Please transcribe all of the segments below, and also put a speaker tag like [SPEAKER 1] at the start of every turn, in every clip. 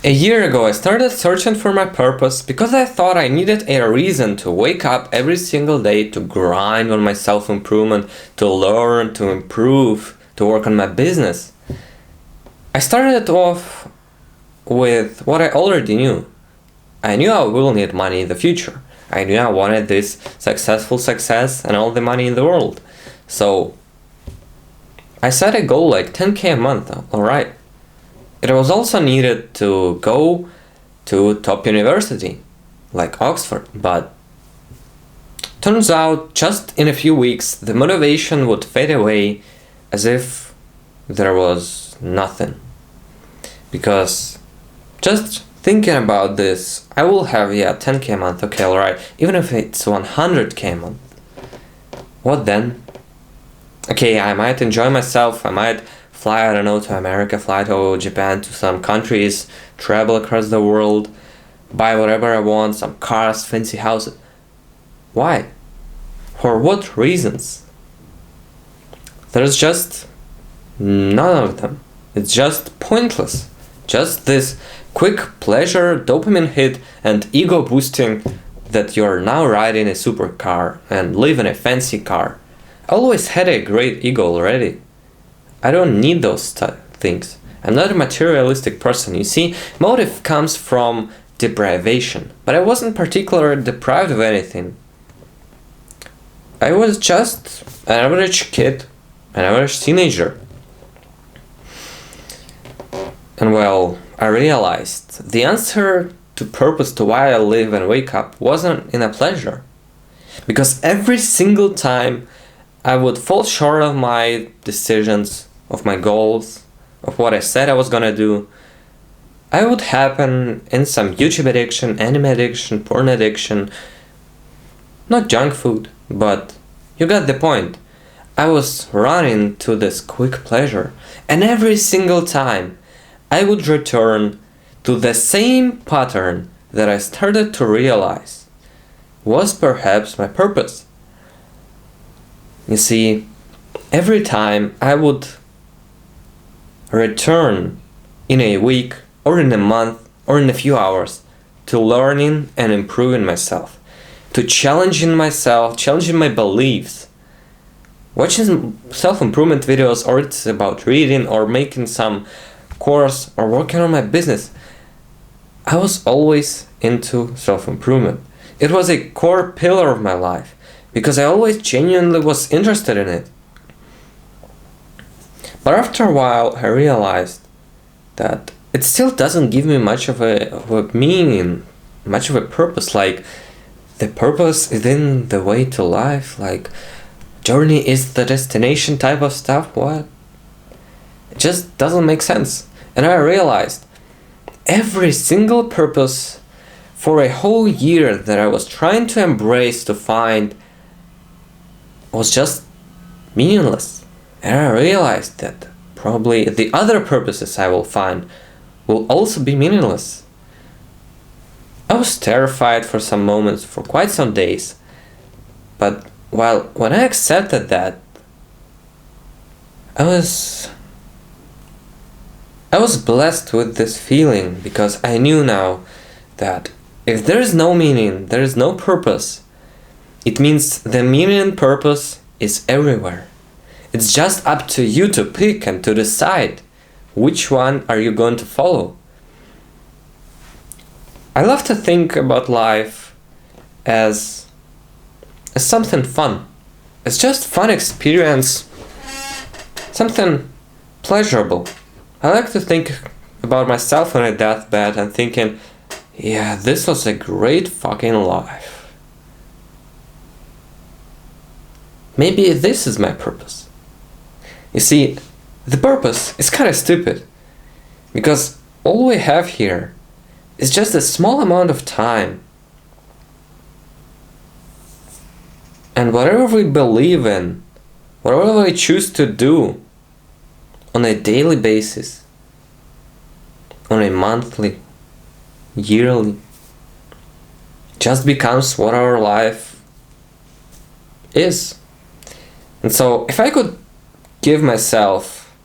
[SPEAKER 1] A year ago, I started searching for my purpose because I thought I needed a reason to wake up every single day, to grind on my self-improvement, to learn, to improve, to work on my business. I started off with what I already knew. I knew I will need money in the future. I knew I wanted this successful success and all the money in the world. So I set a goal like 10k a month, alright. It was also needed to go to top university, like Oxford, but turns out just in a few weeks the motivation would fade away as if there was nothing. Because just thinking about this, I will have 10k a month, okay, alright, even if it's 100k a month. What then? Okay, I might enjoy myself, I might fly, I don't know, to America, fly to Japan, to some countries, travel across the world, buy whatever I want, some cars, fancy houses. Why? For what reasons? There's just none of them. It's just pointless. Just this quick pleasure, dopamine hit, and ego boosting that you're now riding a supercar and live in a fancy car. I always had a great ego already. I don't need those things. I'm not a materialistic person. You see, motive comes from deprivation, but I wasn't particularly deprived of anything. I was just an average kid, an average teenager. And well, I realized the answer to purpose, to why I live and wake up, wasn't in a pleasure. Because every single time I would fall short of my decisions, of my goals, of what I said I was gonna do, I would happen in some YouTube addiction, anime addiction, porn addiction, not junk food, but you got the point. I was running to this quick pleasure, and every single time I would return to the same pattern that I started to realize was perhaps my purpose. You see, every time I would return in a week or in a month or in a few hours to learning and improving myself, to challenging myself, challenging my beliefs, watching self-improvement videos, or it's about reading or making some course or working on my business. I was always into self-improvement. It was a core pillar of my life because I always genuinely was interested in it. But after a while I realized that it still doesn't give me much of a meaning, much of a purpose. Like, the purpose is in the way to life, like journey is the destination type of stuff. What? It just doesn't make sense. And I realized every single purpose for a whole year that I was trying to embrace, to find, was just meaningless. And I realized that probably the other purposes I will find will also be meaningless. I was terrified for some moments, for quite some days. But when I accepted that, I was blessed with this feeling, because I knew now that if there is no meaning, there is no purpose, it means the meaning and purpose is everywhere. It's just up to you to pick and to decide which one are you going to follow. I love to think about life as something fun. It's just fun experience, something pleasurable. I like to think about myself on a deathbed and thinking, yeah, this was a great fucking life. Maybe this is my purpose. You see, the purpose is kind of stupid, because all we have here is just a small amount of time. And whatever we believe in, whatever we choose to do on a daily basis, on a monthly, yearly, just becomes what our life is. And so if I could give myself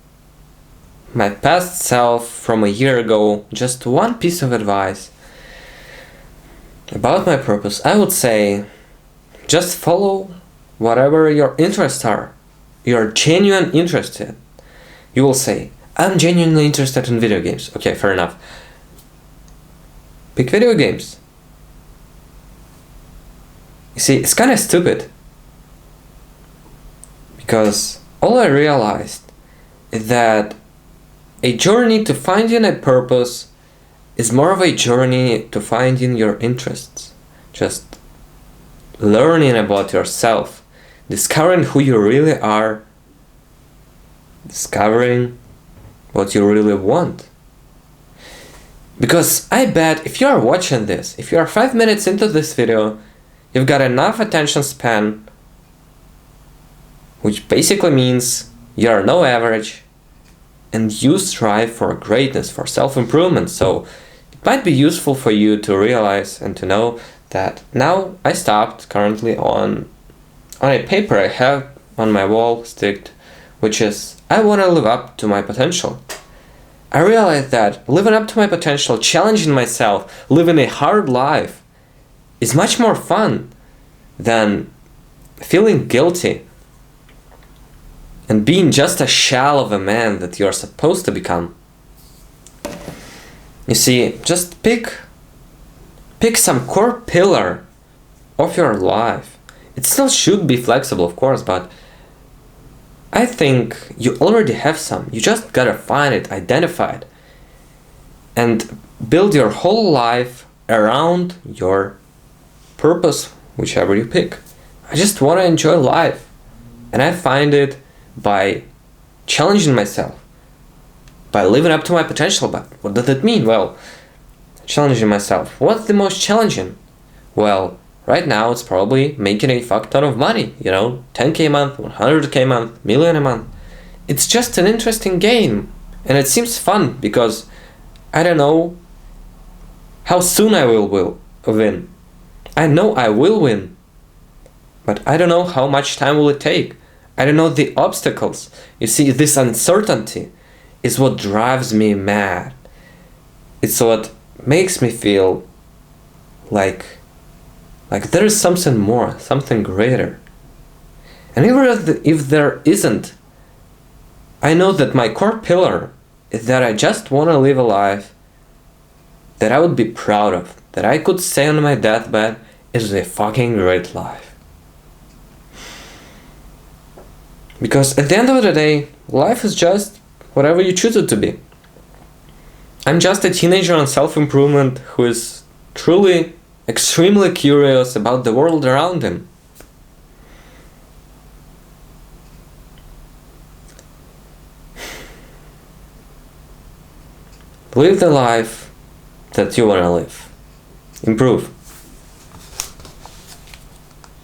[SPEAKER 1] my past self from a year ago just one piece of advice about my purpose, I would say just follow whatever your interests are. You're genuine interested. You will say, I'm genuinely interested in video games. Okay, fair enough. Pick video games. You see, it's kind of stupid. Because all I realized is that a journey to finding a purpose is more of a journey to finding your interests. Just learning about yourself, discovering who you really are, discovering what you really want. Because I bet if you are watching this, if you are 5 minutes into this video, you've got enough attention span, which basically means you are no average and you strive for greatness, for self-improvement. So it might be useful for you to realize and to know that now I stopped currently on a paper I have on my wall sticked, which is I want to live up to my potential. I realized that living up to my potential, challenging myself, living a hard life is much more fun than feeling guilty and being just a shell of a man that you're supposed to become. You see, just pick some core pillar of your life. It still should be flexible, of course, but I think you already have some. You just gotta find it, identify it, and build your whole life around your purpose, whichever you pick. I just want to enjoy life, and I find it by challenging myself, by living up to my potential. But what does that mean? Well, challenging myself. What's the most challenging? Well, right now it's probably making a fuck ton of money, 10k a month, 100k a month, million a month. It's just an interesting game, and it seems fun because I don't know how soon I will win. I know I will win, but I don't know how much time will it take. I don't know the obstacles. You see, this uncertainty is what drives me mad. It's what makes me feel like there is something more, something greater. And even if there isn't, I know that my core pillar is that I just want to live a life that I would be proud of, that I could say on my deathbed is a fucking great life. Because at the end of the day, life is just whatever you choose it to be. I'm just a teenager on self-improvement who is truly extremely curious about the world around him. Live the life that you want to live. Improve.